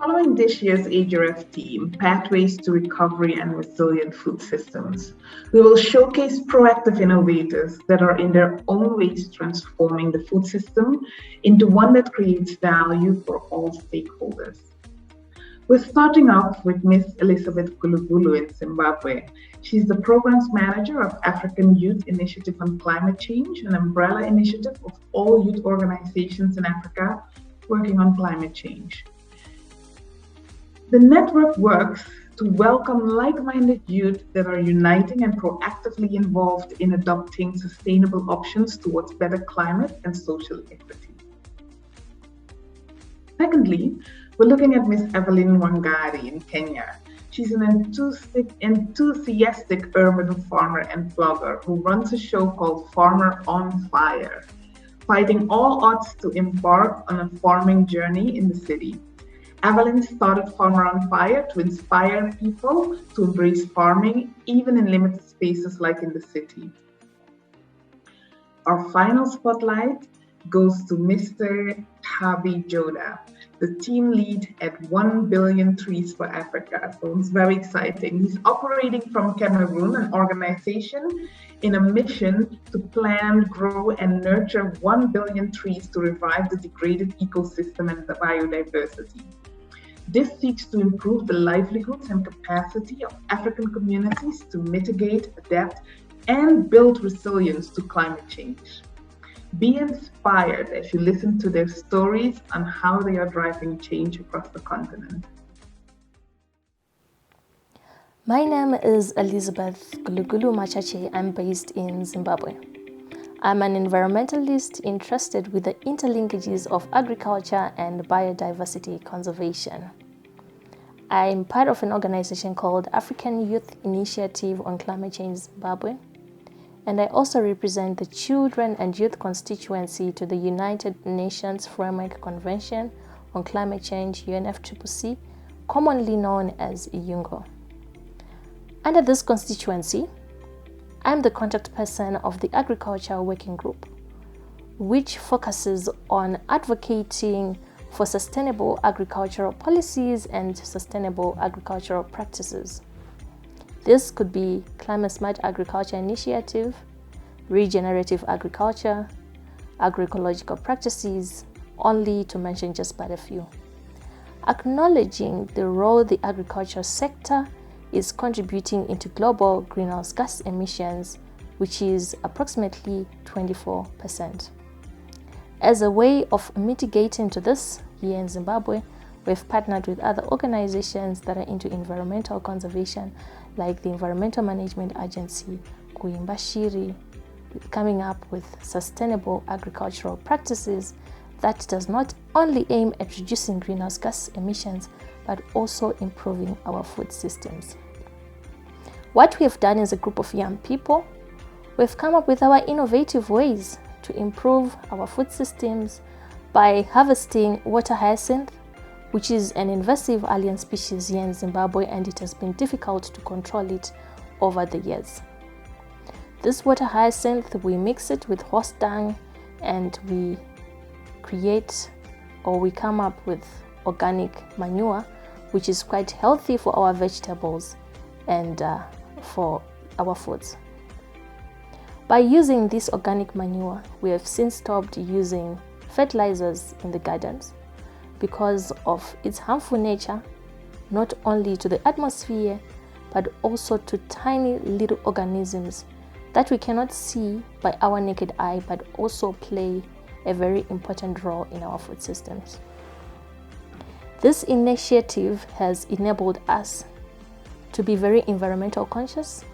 Following this year's AGRF theme, Pathways to Recovery and Resilient Food Systems, we will showcase proactive innovators that are in their own ways transforming the food system into one that creates value for all stakeholders. We're starting off with Miss Elizabeth Gulugulu in Zimbabwe. She's the Programs Manager of African Youth Initiative on Climate Change, an umbrella initiative of all youth organizations in Africa working on climate change. The network works to welcome like-minded youth that are uniting and proactively involved in adopting sustainable options towards better climate and social equity. Secondly, we're looking at Miss Evelyn Wangari in Kenya. She's an enthusiastic urban farmer and blogger who runs a show called Farmer on Fire, fighting all odds to embark on a farming journey in the city. Evelyn started Farmer on Fire to inspire people to embrace farming, even in limited spaces like in the city. Our final spotlight goes to Mr. Tabi Joda, the team lead at 1 billion trees for Africa. So it's very exciting. He's operating from Cameroon, an organization in a mission to plant, grow, and nurture 1 billion trees to revive the degraded ecosystem and the biodiversity. This seeks to improve the livelihoods and capacity of African communities to mitigate, adapt, and build resilience to climate change. Be inspired as you listen to their stories on how they are driving change across the continent. My name is Elizabeth Gulugulu Machache. I'm based in Zimbabwe. I'm an environmentalist interested with the interlinkages of agriculture and biodiversity conservation. I'm part of an organization called African Youth Initiative on Climate Change Zimbabwe, and I also represent the Children and Youth constituency to the United Nations Framework Convention on Climate Change, UNFCCC, commonly known as IUNGO. Under this constituency, I'm the contact person of the Agriculture Working Group, which focuses on advocating for sustainable agricultural policies and sustainable agricultural practices. This could be climate smart agriculture initiative, regenerative agriculture, agroecological practices, only to mention just but a few. Acknowledging the role the agriculture sector is contributing into global greenhouse gas emissions, which is approximately 24%. As a way of mitigating to this, here in Zimbabwe, we've partnered with other organizations that are into environmental conservation, like the Environmental Management Agency, Kuimba Shiri, coming up with sustainable agricultural practices that does not only aim at reducing greenhouse gas emissions, but also improving our food systems. What we have done as a group of young people, we've come up with our innovative ways to improve our food systems by harvesting water hyacinth, which is an invasive alien species here in Zimbabwe, and it has been difficult to control it over the years. This water hyacinth, we mix it with horse dung and we come up with organic manure, which is quite healthy for our vegetables and for our foods. By using this organic manure, we have since stopped using fertilizers in the gardens because of its harmful nature, not only to the atmosphere, but also to tiny little organisms that we cannot see by our naked eye, but also play a very important role in our food systems. This initiative has enabled us to be very environmental conscious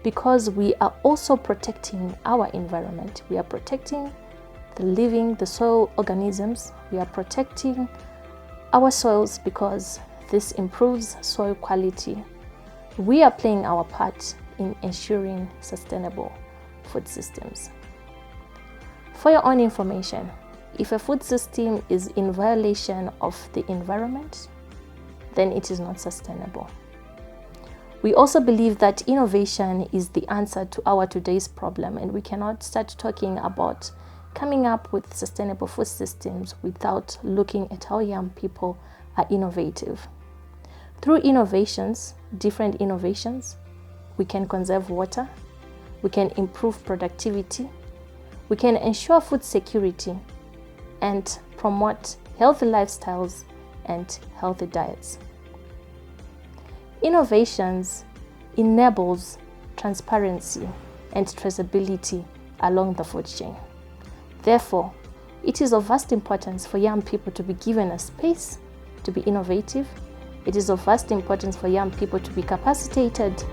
because we are also protecting our environment. We are protecting the soil organisms. We are protecting our soils because this improves soil quality. We are playing our part in ensuring sustainable food systems. For your own information, if a food system is in violation of the environment, then it is not sustainable. We also believe that innovation is the answer to our today's problem, and we cannot start talking about coming up with sustainable food systems without looking at how young people are innovative. Through innovations, different innovations, we can conserve water, we can improve productivity, we can ensure food security, and promote healthy lifestyles and healthy diets. Innovations enables transparency and traceability along the food chain. Therefore, it is of vast importance for young people to be given a space to be innovative. It is of vast importance for young people to be capacitated,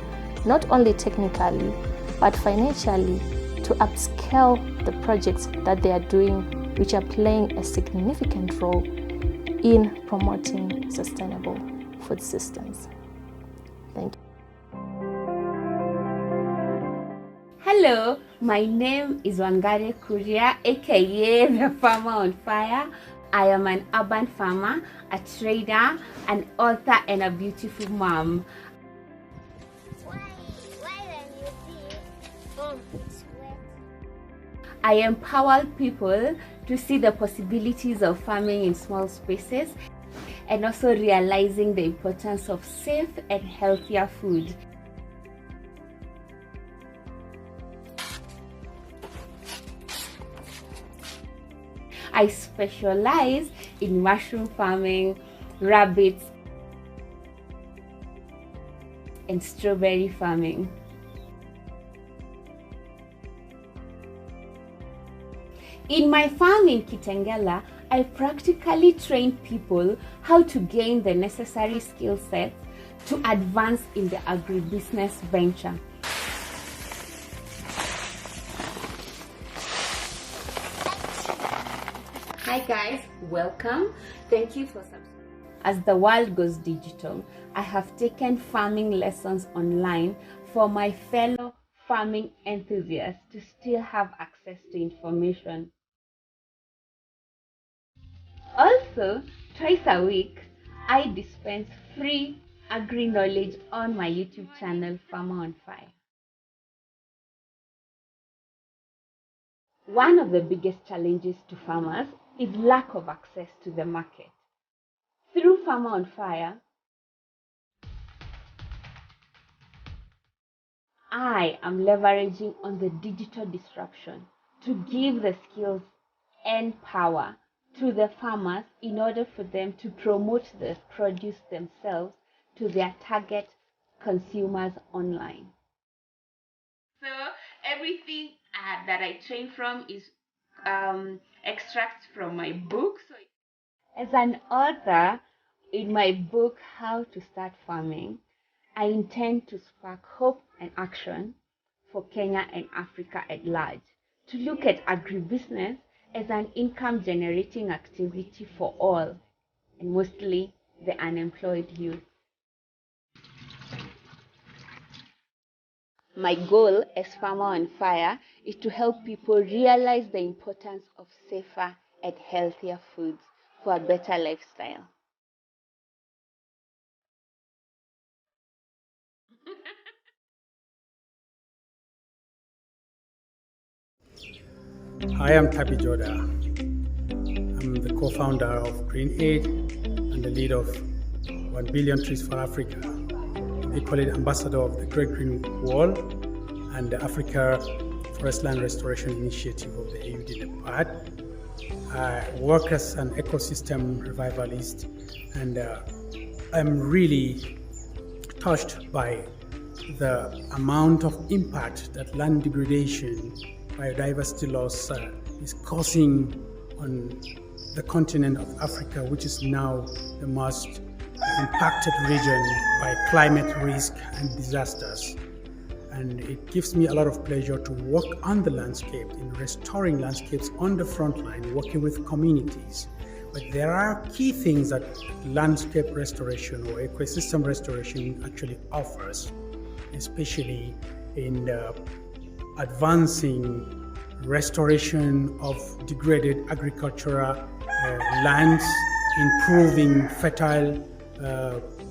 not only technically, but financially, to upscale the projects that they are doing, which are playing a significant role in promoting sustainable food systems. Thank you. Hello, my name is Wangari Kuria, aka the Farmer on Fire. I am an urban farmer, a trader, an author, and a beautiful mom. Why when you see it's wet? I empower people to see the possibilities of farming in small spaces and also realizing the importance of safe and healthier food. I specialize in mushroom farming, rabbits, and strawberry farming. In my farm in Kitengela, I practically train people how to gain the necessary skill sets to advance in the agribusiness venture. Hi guys, welcome. Thank you for subscribing. As the world goes digital, I have taken farming lessons online for my fellow farming enthusiasts to still have access to information. Also, twice a week, I dispense free agri-knowledge on my YouTube channel, Farmer on Fire. One of the biggest challenges to farmers is lack of access to the market. Through Farmer on Fire, I am leveraging on the digital disruption to give the skills and power to the farmers in order for them to promote the produce themselves to their target consumers online. So everything that I train from is extracts from my book. So as an author, in my book, How to Start Farming, I intend to spark hope and action for Kenya and Africa at large, to look at agribusiness as an income-generating activity for all, and mostly the unemployed youth. My goal as Farmer on Fire is to help people realize the importance of safer and healthier foods for a better lifestyle. Hi, I'm Tabi Joda. I'm the co-founder of Green Aid and the leader of 1 Billion Trees for Africa. I'm equally the ambassador of the Great Green Wall and the Africa Forestland Restoration Initiative of the AUD. I work as an ecosystem revivalist, and I'm really touched by the amount of impact that land degradation, biodiversity loss is causing on the continent of Africa, which is now the most impacted region by climate risk and disasters. And it gives me a lot of pleasure to work on the landscape, in restoring landscapes on the front line, working with communities. But there are key things that landscape restoration or ecosystem restoration actually offers, especially in the advancing restoration of degraded agricultural lands, improving fertile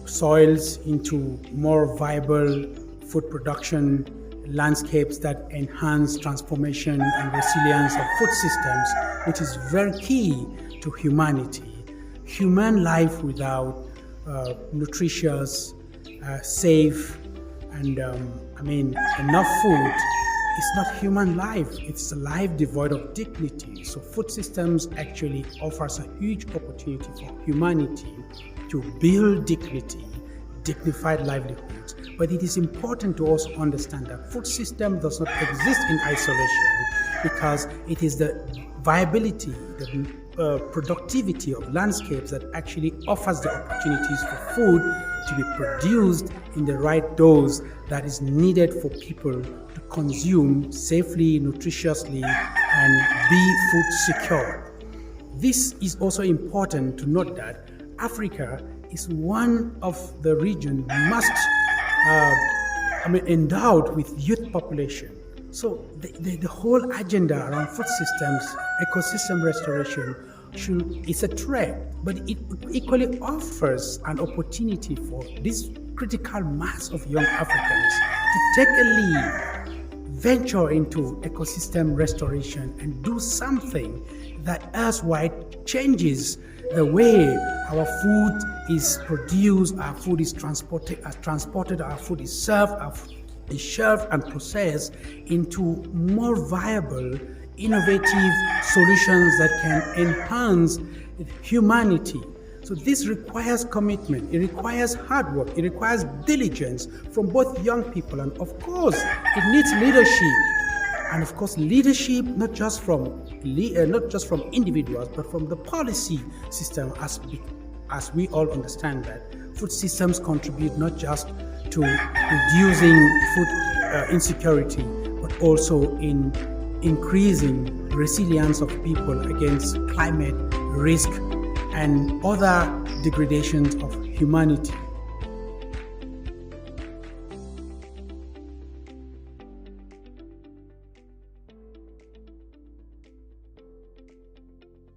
soils into more viable food production landscapes that enhance transformation and resilience of food systems, which is very key to humanity. human life without nutritious, safe, and enough food is not human life. It's a life devoid of dignity. So food systems actually offers a huge opportunity for humanity to build dignity, dignified livelihoods. But it is important to also understand that food system does not exist in isolation, because it is the viability, the productivity of landscapes that actually offers the opportunities for food to be produced in the right dose that is needed for people to consume safely, nutritiously, and be food secure. This is also important to note that Africa is one of the regions endowed with youth population. So the whole agenda around food systems, ecosystem restoration is a threat, but it equally offers an opportunity for this critical mass of young Africans to take a lead, venture into ecosystem restoration, and do something that elsewide changes the way our food is produced, our food is transported, our food is served, is shelved and processed into more viable, innovative solutions that can enhance humanity. So this requires commitment, it requires hard work, it requires diligence from both young people, and of course, it needs leadership. And of course, leadership not just from individuals, but from the policy system, as we all understand that food systems contribute not just to reducing food insecurity, but also in increasing resilience of people against climate risk and other degradations of humanity.